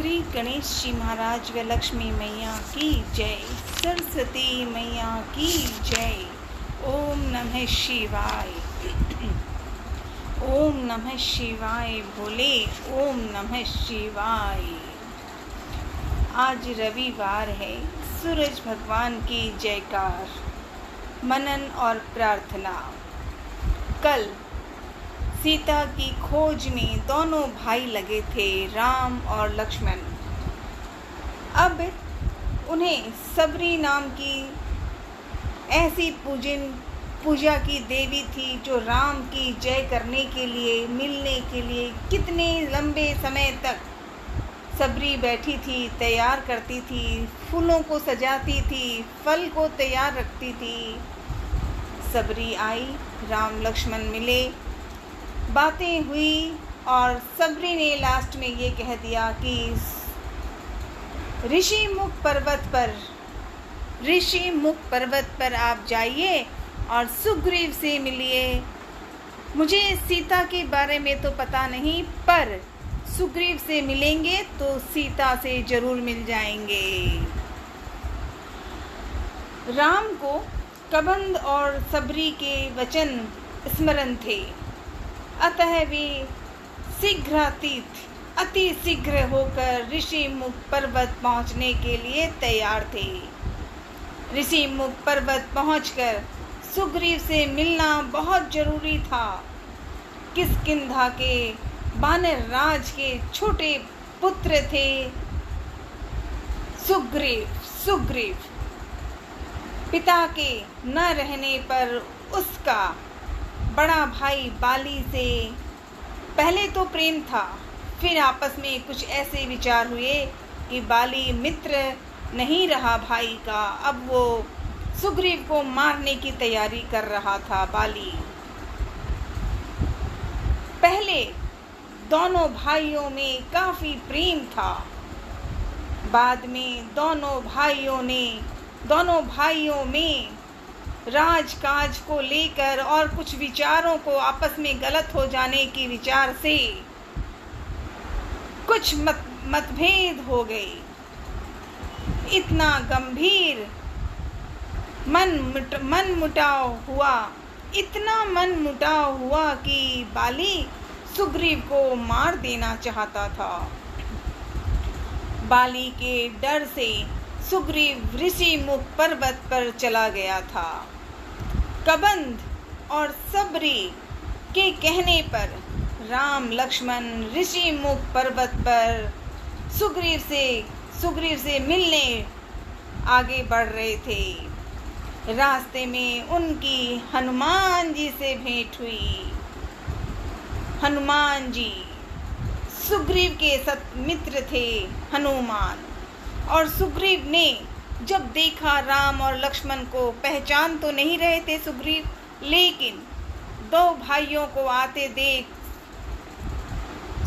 श्री गणेश जी महाराज व लक्ष्मी मैया की जय, सरस्वती मैया की जय। ओम नमः शिवाय। ओम नमः शिवाय बोले, ओम नमः शिवाय। आज रविवार है, सूरज भगवान की जयकार, मनन और प्रार्थना। कल सीता की खोज में दोनों भाई लगे थे, राम और लक्ष्मण। अब उन्हें सबरी नाम की ऐसी पूजा की देवी थी जो राम की जय करने के लिए, मिलने के लिए कितने लंबे समय तक सबरी बैठी थी, तैयार करती थी, फूलों को सजाती थी, फल को तैयार रखती थी। सबरी आई, राम लक्ष्मण मिले, बातें हुई और सबरी ने लास्ट में ये कह दिया कि ऋषिमुख पर्वत पर आप जाइए और सुग्रीव से मिलिए। मुझे सीता के बारे में तो पता नहीं, पर सुग्रीव से मिलेंगे तो सीता से जरूर मिल जाएंगे। राम को कबंध और सबरी के वचन स्मरण थे, अतः वे अति शीघ्र होकर ऋषिमुख पर्वत पहुंचने के लिए तैयार थे। ऋषिमुख पर्वत पहुंचकर सुग्रीव से मिलना बहुत जरूरी था। किष्किंधा के वानर राज के छोटे पुत्र थे सुग्रीव। पिता के न रहने पर उसका बड़ा भाई बाली से पहले तो प्रेम था, फिर आपस में कुछ ऐसे विचार हुए कि बाली मित्र नहीं रहा भाई का। अब वो सुग्रीव को मारने की तैयारी कर रहा था बाली। पहले दोनों भाइयों में काफी प्रेम था, बाद में दोनों भाइयों में राजकाज को लेकर और कुछ विचारों को आपस में गलत हो जाने के विचार से कुछ मतभेद हो गए। इतना गंभीर मन मुटाव हुआ कि बाली सुग्रीव को मार देना चाहता था। बाली के डर से सुग्रीव ऋषिमुख पर्वत पर चला गया था। कबंध और सबरी के कहने पर राम लक्ष्मण ऋषिमुख पर्वत पर सुग्रीव से मिलने आगे बढ़ रहे थे। रास्ते में उनकी हनुमान जी से भेंट हुई। हनुमान जी सुग्रीव के मित्र थे हनुमान, और सुग्रीव ने जब देखा राम और लक्ष्मण को, पहचान तो नहीं रहे थे सुग्रीव, लेकिन दो भाइयों को आते देख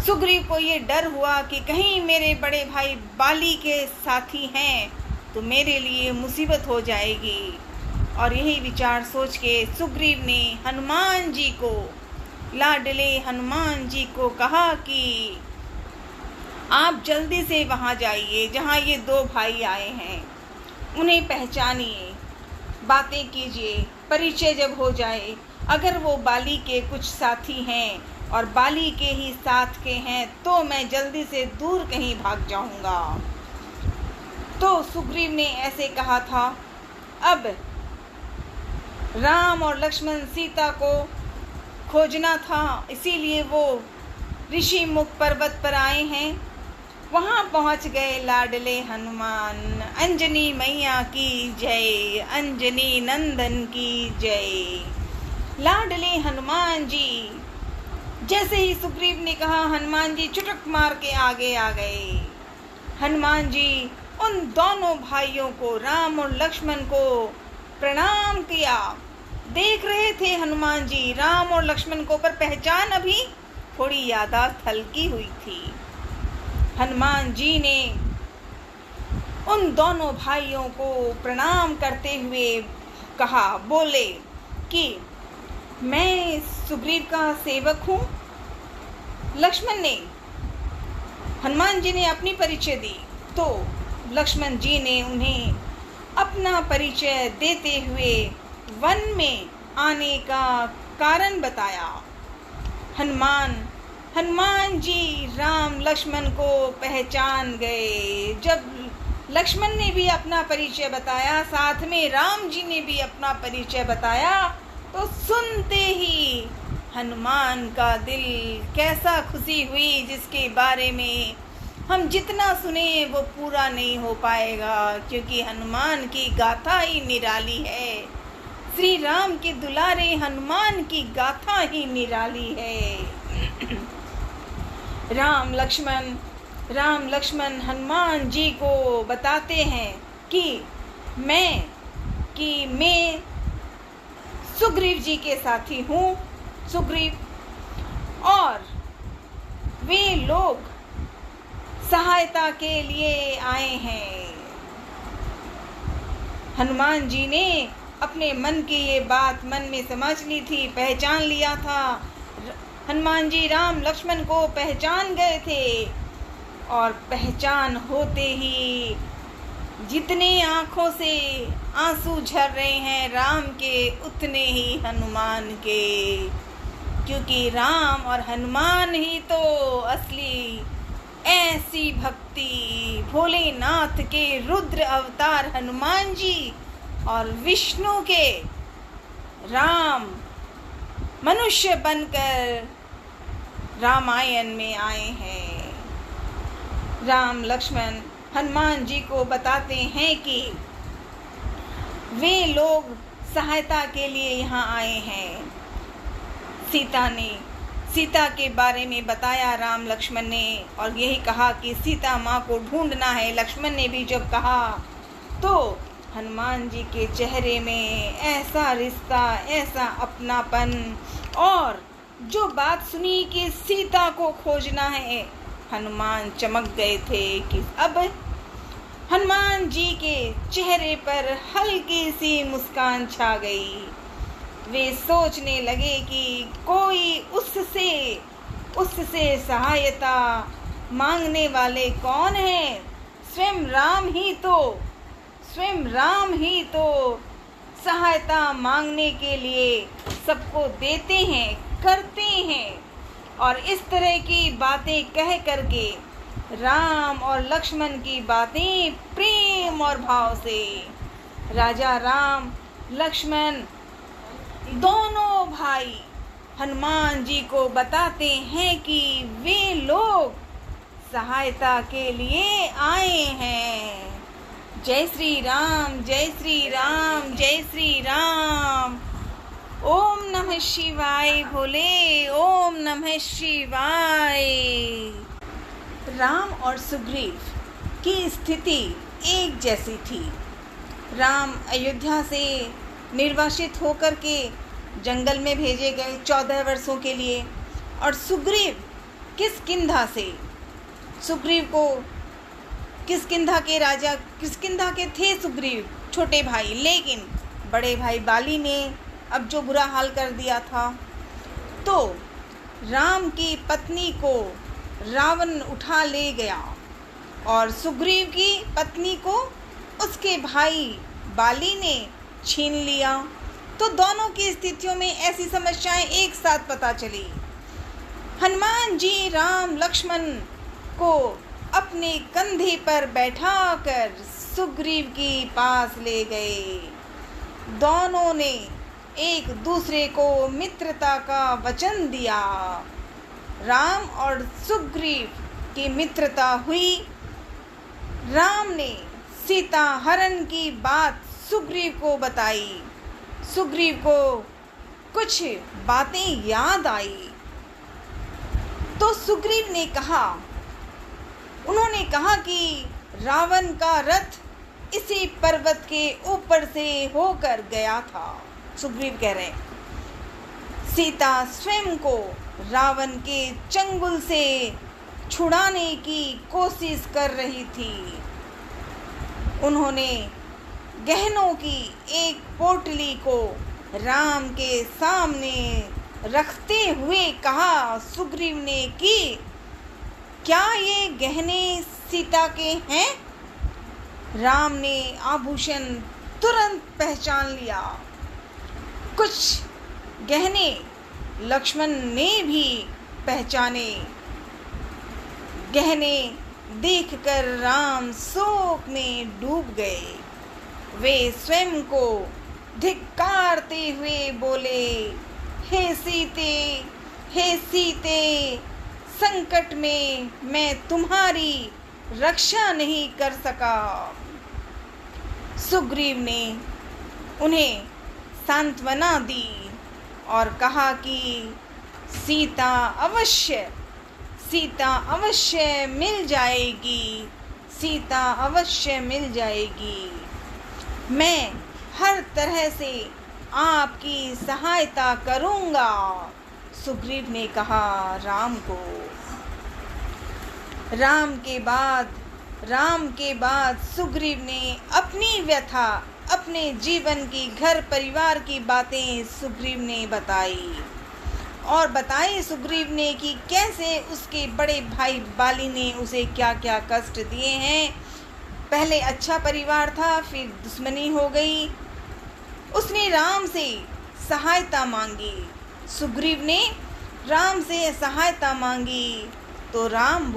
सुग्रीव को ये डर हुआ कि कहीं मेरे बड़े भाई बाली के साथी हैं तो मेरे लिए मुसीबत हो जाएगी। और यही विचार सोच के सुग्रीव ने लाडले हनुमान जी को कहा कि आप जल्दी से वहाँ जाइए जहाँ ये दो भाई आए हैं, उन्हें पहचानिए, बातें कीजिए, परिचय जब हो जाए, अगर वो बाली के कुछ साथी हैं और बाली के ही साथ के हैं तो मैं जल्दी से दूर कहीं भाग जाऊंगा। तो सुग्रीव ने ऐसे कहा था। अब राम और लक्ष्मण सीता को खोजना था, इसीलिए वो ऋषिमुख पर्वत पर आए हैं। वहाँ पहुँच गए लाडले हनुमान। अंजनी मैया की जय, अंजनी नंदन की जय। लाडले हनुमान जी, जैसे ही सुग्रीव ने कहा, हनुमान जी चुटक मार के आगे आ गए। हनुमान जी उन दोनों भाइयों को, राम और लक्ष्मण को प्रणाम किया। देख रहे थे हनुमान जी राम और लक्ष्मण को, पर पहचान अभी थोड़ी याददाश्त हल्की हुई थी। हनुमान जी ने उन दोनों भाइयों को प्रणाम करते हुए बोले कि मैं सुग्रीव का सेवक हूँ। लक्ष्मण ने हनुमान जी ने अपनी परिचय दी तो लक्ष्मण जी ने उन्हें अपना परिचय देते हुए वन में आने का कारण बताया। हनुमान जी राम लक्ष्मण को पहचान गए। जब लक्ष्मण ने भी अपना परिचय बताया, साथ में राम जी ने भी अपना परिचय बताया, तो सुनते ही हनुमान का दिल कैसा खुशी हुई, जिसके बारे में हम जितना सुने वो पूरा नहीं हो पाएगा, क्योंकि हनुमान की गाथा ही निराली है। श्री राम के दुलारे हनुमान की गाथा ही निराली है। राम लक्ष्मण हनुमान जी को बताते हैं कि मैं सुग्रीव जी के साथी हूँ। सुग्रीव और वे लोग सहायता के लिए आए हैं। हनुमान जी ने अपने मन की ये बात मन में समझ ली थी, पहचान लिया था। हनुमान जी राम लक्ष्मण को पहचान गए थे और पहचान होते ही जितने आँखों से आंसू झर रहे हैं राम के, उतने ही हनुमान के, क्योंकि राम और हनुमान ही तो असली ऐसी भक्ति, भोलेनाथ के रुद्र अवतार हनुमान जी और विष्णु के राम मनुष्य बनकर रामायण में आए हैं। राम लक्ष्मण हनुमान जी को बताते हैं कि वे लोग सहायता के लिए यहाँ आए हैं। सीता के बारे में बताया राम लक्ष्मण ने, और यही कहा कि सीता माँ को ढूंढना है। लक्ष्मण ने भी जब कहा तो हनुमान जी के चेहरे में ऐसा रिश्ता, ऐसा अपनापन, और जो बात सुनी कि सीता को खोजना है, हनुमान चमक गए थे कि अब हनुमान जी के चेहरे पर हल्की सी मुस्कान छा गई। वे सोचने लगे कि कोई उससे सहायता मांगने वाले कौन है। स्वयं राम ही तो सहायता मांगने के लिए सबको देते हैं, करते हैं। और इस तरह की बातें कह करके राम और लक्ष्मण की बातें प्रेम और भाव से राजा राम लक्ष्मण दोनों भाई हनुमान जी को बताते हैं कि वे लोग सहायता के लिए आए हैं। जय श्री राम, जय श्री राम, जय श्री राम। ओम नमः शिवाय भोले, ओम नमः शिवाय। राम और सुग्रीव की स्थिति एक जैसी थी। राम अयोध्या से निर्वासित होकर के जंगल में भेजे गए 14 वर्षों के लिए, और सुग्रीव किष्किंधा के राजा किष्किंधा के थे सुग्रीव, छोटे भाई। लेकिन बड़े भाई बाली ने अब जो बुरा हाल कर दिया था, तो राम की पत्नी को रावण उठा ले गया और सुग्रीव की पत्नी को उसके भाई बाली ने छीन लिया। तो दोनों की स्थितियों में ऐसी समस्याएं एक साथ पता चली। हनुमान जी राम लक्ष्मण को अपने कंधे पर बैठाकर सुग्रीव के पास ले गए। दोनों ने एक दूसरे को मित्रता का वचन दिया। राम और सुग्रीव की मित्रता हुई। राम ने सीता हरण की बात सुग्रीव को बताई। सुग्रीव को कुछ बातें याद आई, तो सुग्रीव ने उन्होंने कहा कि रावण का रथ इसी पर्वत के ऊपर से होकर गया था। सुग्रीव कह रहे हैं सीता स्वयं को रावण के चंगुल से छुड़ाने की कोशिश कर रही थी। उन्होंने गहनों की एक पोटली को राम के सामने रखते हुए कहा सुग्रीव ने क्या ये गहने सीता के हैं? राम ने आभूषण तुरंत पहचान लिया। कुछ गहने लक्ष्मण ने भी पहचाने। गहने देखकर राम शोक में डूब गए। वे स्वयं को धिक्कारते हुए बोले, हे सीते, हे सीते, संकट में मैं तुम्हारी रक्षा नहीं कर सका। सुग्रीव ने उन्हें सांत्वना दी और कहा कि सीता अवश्य मिल जाएगी, सीता अवश्य मिल जाएगी। मैं हर तरह से आपकी सहायता करूँगा, सुग्रीव ने कहा राम को। राम के बाद सुग्रीव ने अपनी व्यथा, अपने जीवन की, घर परिवार की बातें सुग्रीव ने बताई। और बताए सुग्रीव ने कि कैसे उसके बड़े भाई बाली ने उसे क्या क्या कष्ट दिए हैं। पहले अच्छा परिवार था, फिर दुश्मनी हो गई। उसने राम से सहायता मांगी। सुग्रीव ने राम से सहायता मांगी तो राम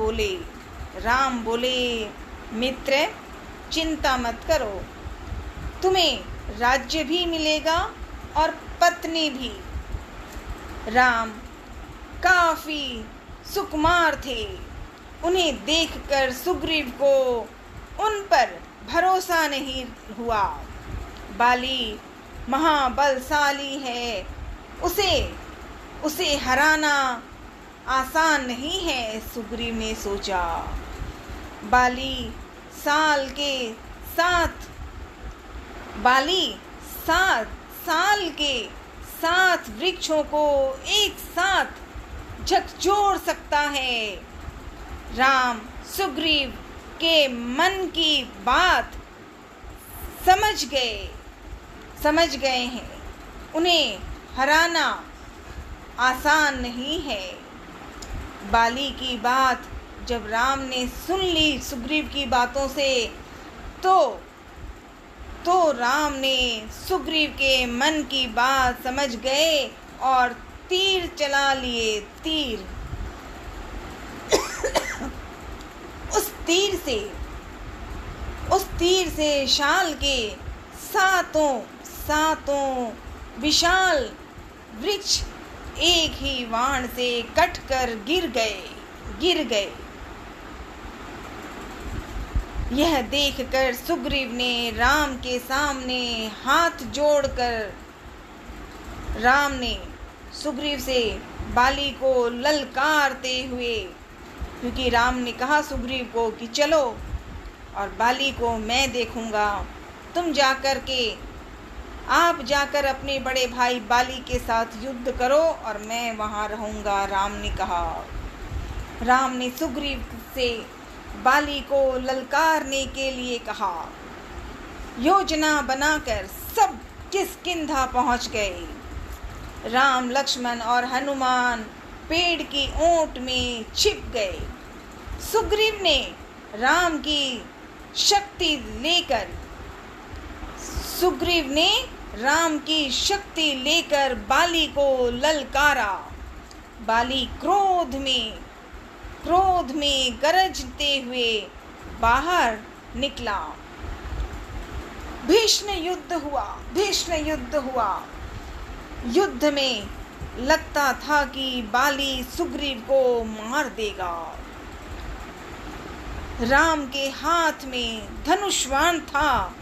बोले मित्र, चिंता मत करो, तुम्हें राज्य भी मिलेगा और पत्नी भी। राम काफी सुकुमार थे। उन्हें देखकर सुग्रीव को उन पर भरोसा नहीं हुआ। बाली महाबलशाली है, उसे हराना आसान नहीं है, सुग्रीव ने सोचा। बाली साल के 7 वृक्षों को एक साथ झकझोर सकता है। राम सुग्रीव के मन की बात समझ गए हैं। उन्हें हराना आसान नहीं है। बाली की बात जब राम ने सुन ली सुग्रीव की बातों से, तो राम ने सुग्रीव के मन की बात समझ गए और तीर चला लिए। उस तीर से शाल के सातों विशाल वृक्ष एक ही बाण से कटकर गिर गए। यह देखकर सुग्रीव ने राम के सामने हाथ जोड़कर राम ने सुग्रीव से बाली को ललकारते हुए, क्योंकि राम ने कहा सुग्रीव को कि चलो और बाली को मैं देखूंगा, आप जाकर अपने बड़े भाई बाली के साथ युद्ध करो और मैं वहाँ रहूँगा, राम ने कहा। राम ने सुग्रीव से बाली को ललकारने के लिए कहा। योजना बनाकर सब किष्किंधा पहुँच गए। राम, लक्ष्मण और हनुमान पेड़ की ओट में छिप गए। सुग्रीव ने राम की शक्ति लेकर बाली को ललकारा। बाली क्रोध में गरजते हुए बाहर निकला। भीषण युद्ध हुआ। युद्ध में लगता था कि बाली सुग्रीव को मार देगा। राम के हाथ में धनुष बाण था,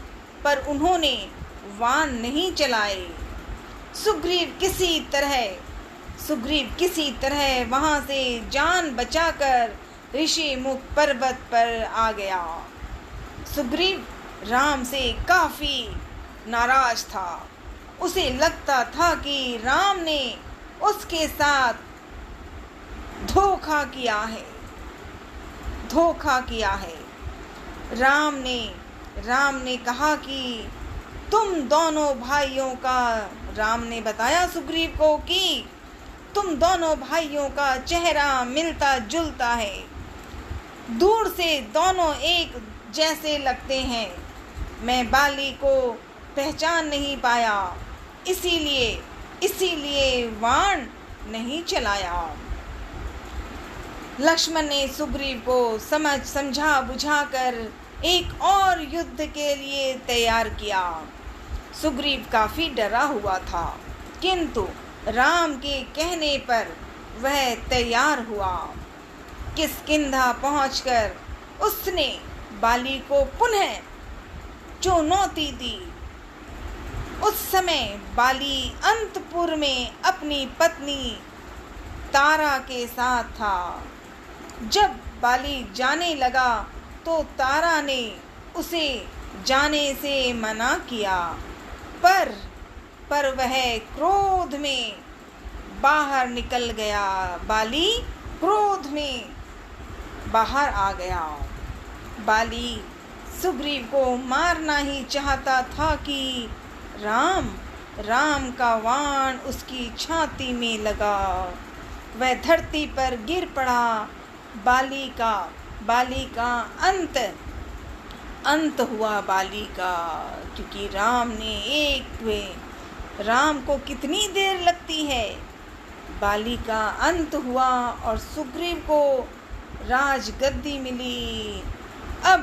पर उन्होंने बाण नहीं चलाए। सुग्रीव किसी तरह वहां से जान बचाकर ऋषिमुख पर्वत पर आ गया। सुग्रीव राम से काफी नाराज था। उसे लगता था कि राम ने उसके साथ धोखा किया है। राम ने कहा कि तुम दोनों भाइयों का, राम ने बताया सुग्रीव को कि तुम दोनों भाइयों का चेहरा मिलता जुलता है। दूर से दोनों एक जैसे लगते हैं। मैं बाली को पहचान नहीं पाया, इसीलिए बाण नहीं चलाया। लक्ष्मण ने सुग्रीव को समझा बुझाकर एक और युद्ध के लिए तैयार किया। सुग्रीव काफी डरा हुआ था, किंतु राम के कहने पर वह तैयार हुआ। किष्किंधा पहुंचकर उसने बाली को पुनः चुनौती दी। उस समय बाली अंतपुर में अपनी पत्नी तारा के साथ था। जब बाली जाने लगा तो तारा ने उसे जाने से मना किया, पर वह क्रोध में बाहर निकल गया। बाली क्रोध में बाहर आ गया। बाली सुग्रीव को मारना ही चाहता था कि राम का बाण उसकी छाती में लगा। वह धरती पर गिर पड़ा। बाली का अंत हुआ बाली का, क्योंकि राम को कितनी देर लगती है। बाली का अंत हुआ और सुग्रीव को राजगद्दी मिली। अब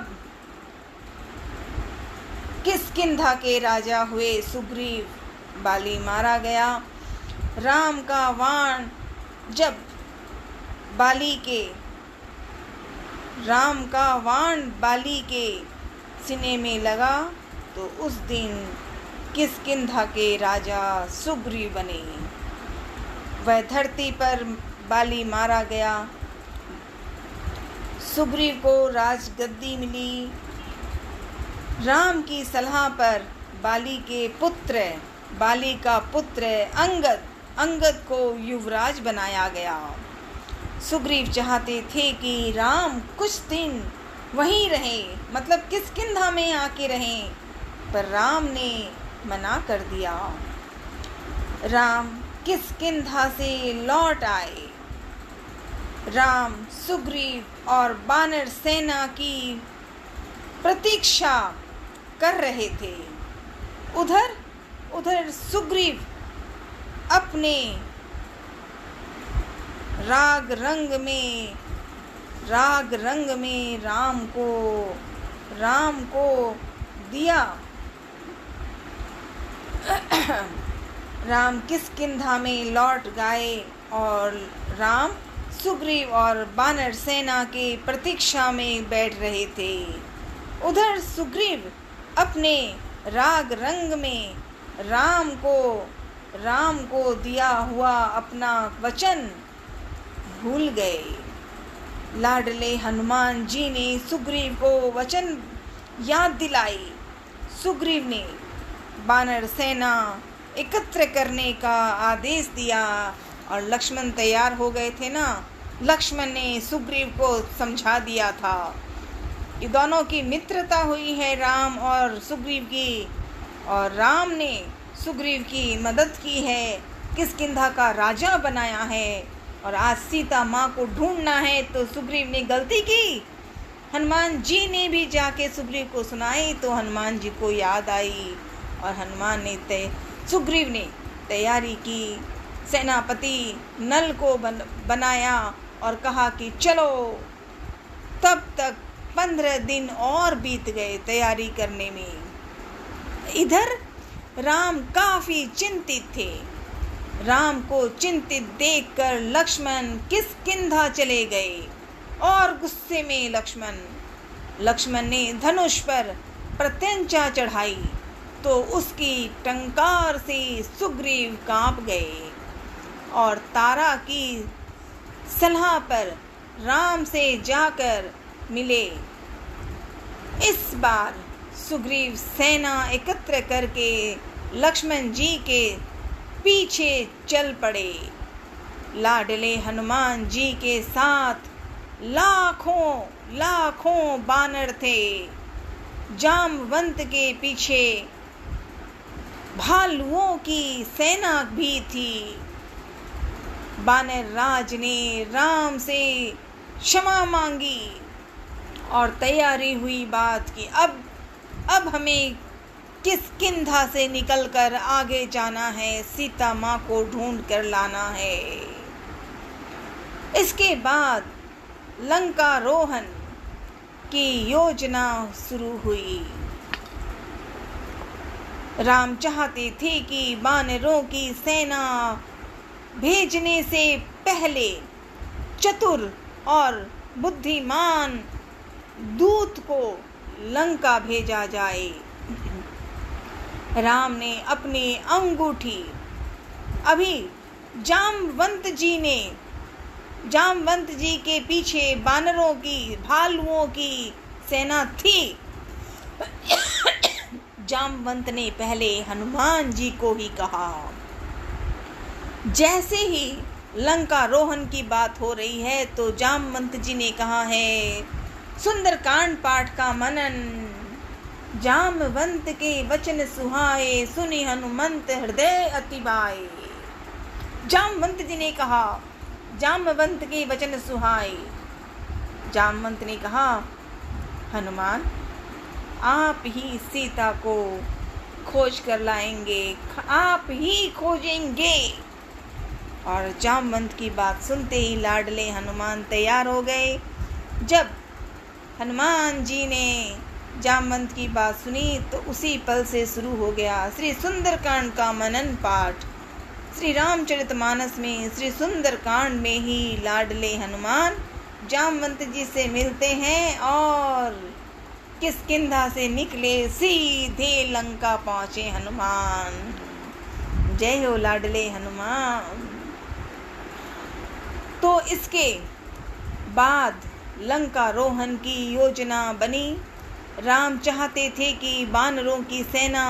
किष्किंधा के राजा हुए सुग्रीव। बाली मारा गया। राम का बाण जब बाली के सीने में लगा तो उस दिन किष्किंधा के राजा सुग्रीव बने। वह धरती पर बाली मारा गया। सुग्रीव को राजगद्दी मिली। राम की सलाह पर बाली का पुत्र अंगद को युवराज बनाया गया। सुग्रीव चाहते थे कि राम कुछ दिन वहीं रहे, मतलब किष्किंधा में आके रहें, पर राम ने मना कर दिया। राम किष्किंधा से लौट आए। राम सुग्रीव और वानर सेना की प्रतीक्षा कर रहे थे। उधर सुग्रीव अपने राग रंग में राम को दिया। राम किष्किंधा में लौट गए और राम सुग्रीव और वानर सेना के प्रतीक्षा में बैठ रहे थे। उधर सुग्रीव अपने राग रंग में राम को दिया हुआ अपना वचन भूल गए। लाडले हनुमान जी ने सुग्रीव को वचन याद दिलाई। सुग्रीव ने वानर सेना एकत्र करने का आदेश दिया और लक्ष्मण तैयार हो गए थे ना। लक्ष्मण ने सुग्रीव को समझा दिया था कि दोनों की मित्रता हुई है, राम और सुग्रीव की, और राम ने सुग्रीव की मदद की है, किष्किंधा का राजा बनाया है, और आज सीता माँ को ढूंढना है। तो सुग्रीव ने गलती की। हनुमान जी ने भी जाके सुग्रीव को सुनाई तो हनुमान जी को याद आई और सुग्रीव ने तैयारी की। सेनापति नल को बनाया और कहा कि चलो। तब तक 15 दिन और बीत गए तैयारी करने में। इधर राम काफी चिंतित थे। राम को चिंतित देखकर लक्ष्मण किष्किंधा चले गए और गुस्से में लक्ष्मण ने धनुष पर प्रत्यंचा चढ़ाई तो उसकी टंकार से सुग्रीव कांप गए और तारा की सलाह पर राम से जाकर मिले। इस बार सुग्रीव सेना एकत्र करके लक्ष्मण जी के पीछे चल पड़े। लाडले हनुमान जी के साथ लाखों बानर थे। जामवंत के पीछे भालुओं की सेना भी थी। बानर राज ने राम से क्षमा मांगी और तैयारी हुई बात की अब हमें किष्किंधा से निकलकर आगे जाना है, सीता माँ को ढूंढ कर लाना है। इसके बाद लंकारोहण की योजना शुरू हुई। राम चाहते थे कि वानरों की सेना भेजने से पहले चतुर और बुद्धिमान दूत को लंका भेजा जाए। राम ने अपनी अंगूठी, अभी जामवंत जी के पीछे बानरों की, भालुओं की सेना थी। जामवंत ने पहले हनुमान जी को ही कहा। जैसे ही लंकारोहण की बात हो रही है तो जामवंत जी ने कहा है, सुंदरकांड पाठ का मनन। जामवंत के वचन सुहाए, सुनि हनुमंत हृदय अति भाए। जामवंत जी ने कहा, जामवंत के वचन सुहाए। जामवंत ने कहा, हनुमान आप ही सीता को खोज कर लाएंगे, आप ही खोजेंगे। और जामवंत की बात सुनते ही लाडले हनुमान तैयार हो गए। जब हनुमान जी ने जामवंत की बात सुनी तो उसी पल से शुरू हो गया श्री सुंदरकांड का मनन पाठ। श्री रामचरितमानस में श्री सुंदरकांड में ही लाडले हनुमान जामवंत जी से मिलते हैं और किष्किंधा से निकले, सीधे लंका पहुंचे हनुमान। जय हो लाडले हनुमान। तो इसके बाद लंकारोहण की योजना बनी। राम चाहते थे कि वानरों की सेना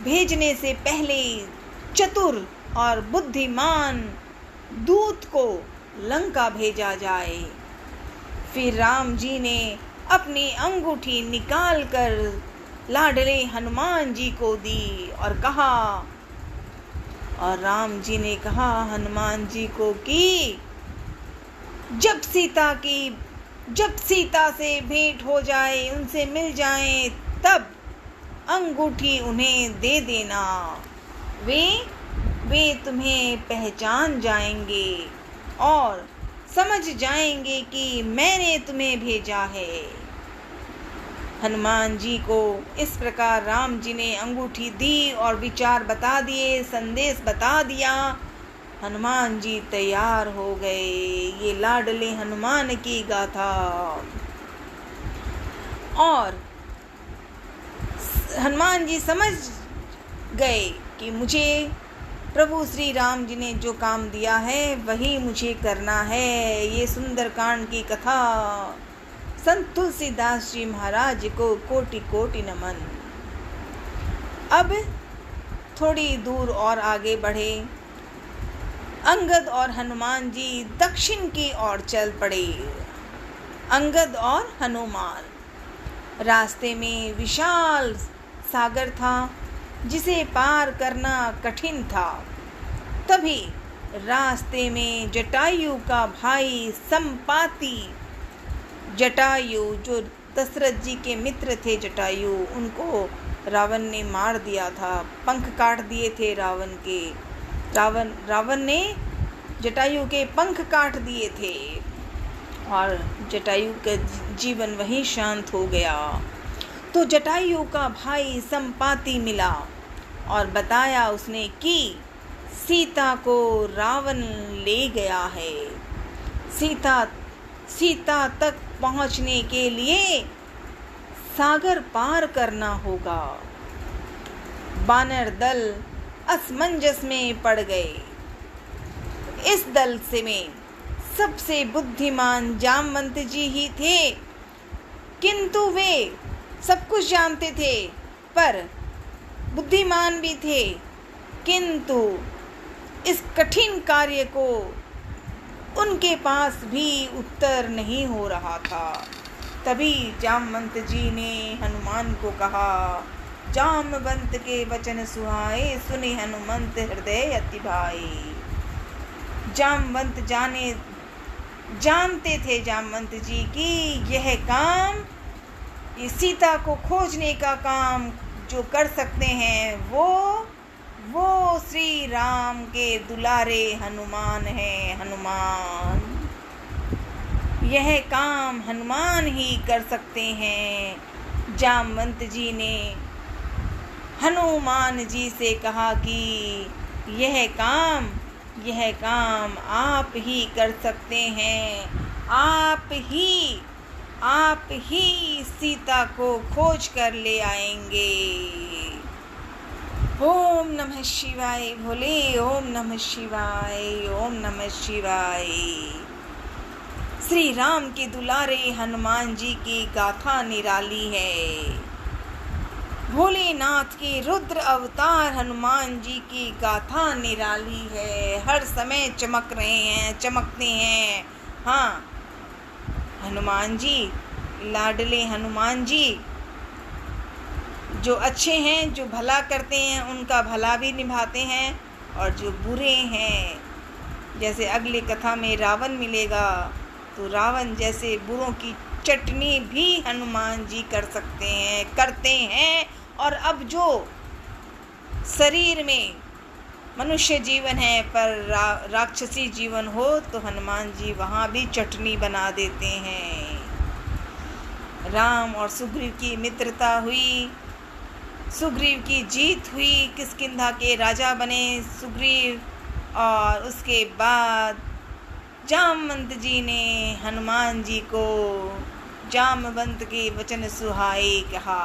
भेजने से पहले चतुर और बुद्धिमान दूत को लंका भेजा जाए। फिर राम जी ने अपनी अंगूठी निकालकर लाडले हनुमान जी को दी और कहा, और राम जी ने कहा हनुमान जी को कि जब सीता से भेंट हो जाए, उनसे मिल जाए, तब अंगूठी उन्हें दे देना। वे तुम्हें पहचान जाएंगे और समझ जाएंगे कि मैंने तुम्हें भेजा है। हनुमान जी को इस प्रकार राम जी ने अंगूठी दी और विचार बता दिए, संदेश बता दिया। हनुमान जी तैयार हो गए। ये लाडले हनुमान की गाथा। और हनुमान जी समझ गए कि मुझे प्रभु श्री राम जी ने जो काम दिया है वही मुझे करना है। ये सुंदरकांड की कथा संत तुलसीदास जी महाराज को कोटि कोटि नमन। अब थोड़ी दूर और आगे बढ़े। अंगद और हनुमान जी दक्षिण की ओर चल पड़े। अंगद और हनुमान। रास्ते में विशाल सागर था जिसे पार करना कठिन था। तभी रास्ते में जटायु का भाई संपाति, जटायु जो दशरथ जी के मित्र थे, जटायु, उनको रावण ने मार दिया था, पंख काट दिए थे रावण के। रावण ने जटायु के पंख काट दिए थे और जटायु का जीवन वहीं शांत हो गया। तो जटायु का भाई संपाति मिला और बताया उसने कि सीता को रावण ले गया है। सीता तक पहुंचने के लिए सागर पार करना होगा। वानर दल असमंजस में पड़ गए। इस दल से में सबसे बुद्धिमान जामवंत जी ही थे, किंतु वे सब कुछ जानते थे पर बुद्धिमान भी थे, किंतु इस कठिन कार्य को उनके पास भी उत्तर नहीं हो रहा था। तभी जामवंत जी ने हनुमान को कहा, जामवंत के वचन सुहाए, सुनि हनुमंत हृदय अति भाई। जामवंत जानते थे जामवंत जी कि यह काम, ये सीता को खोजने का काम जो कर सकते हैं वो श्री राम के दुलारे हनुमान हैं। हनुमान, यह काम हनुमान ही कर सकते हैं। जामवंत जी ने हनुमान जी से कहा कि यह काम आप ही कर सकते हैं। आप ही सीता को खोज कर ले आएंगे। ओम नमः शिवाय भोले, ओम नमः शिवाय, ओम नमः शिवाय। श्री राम के दुलारे हनुमान जी की गाथा निराली है। भोलेनाथ के रुद्र अवतार हनुमान जी की गाथा निराली है। हर समय चमक रहे हैं, चमकते हैं। हाँ, हनुमान जी, लाडले हनुमान जी, जो अच्छे हैं, जो भला करते हैं, उनका भला भी निभाते हैं। और जो बुरे हैं, जैसे अगली कथा में रावण मिलेगा, तो रावण जैसे बुरों की चटनी भी हनुमान जी कर सकते हैं, करते हैं। और अब जो शरीर में मनुष्य जीवन है पर राक्षसी जीवन हो, तो हनुमान जी वहाँ भी चटनी बना देते हैं। राम और सुग्रीव की मित्रता हुई, सुग्रीव की जीत हुई, किष्किंधा के राजा बने सुग्रीव। और उसके बाद जामवंत जी ने हनुमान जी को जामवंत के वचन सुहाए कहा।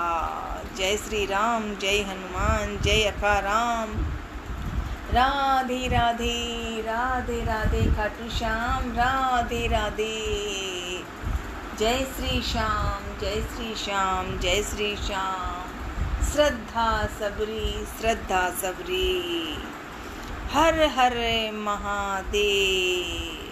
जय श्री राम, जय हनुमान, जय अका राम। राधे राधे, राधे राधे खाटू श्याम, राधे राधे। जय श्री श्याम, जय श्री श्याम, जय श्री श्याम। श्रद्धा सबरी, श्रद्धा सबरी। हर हर महादेव।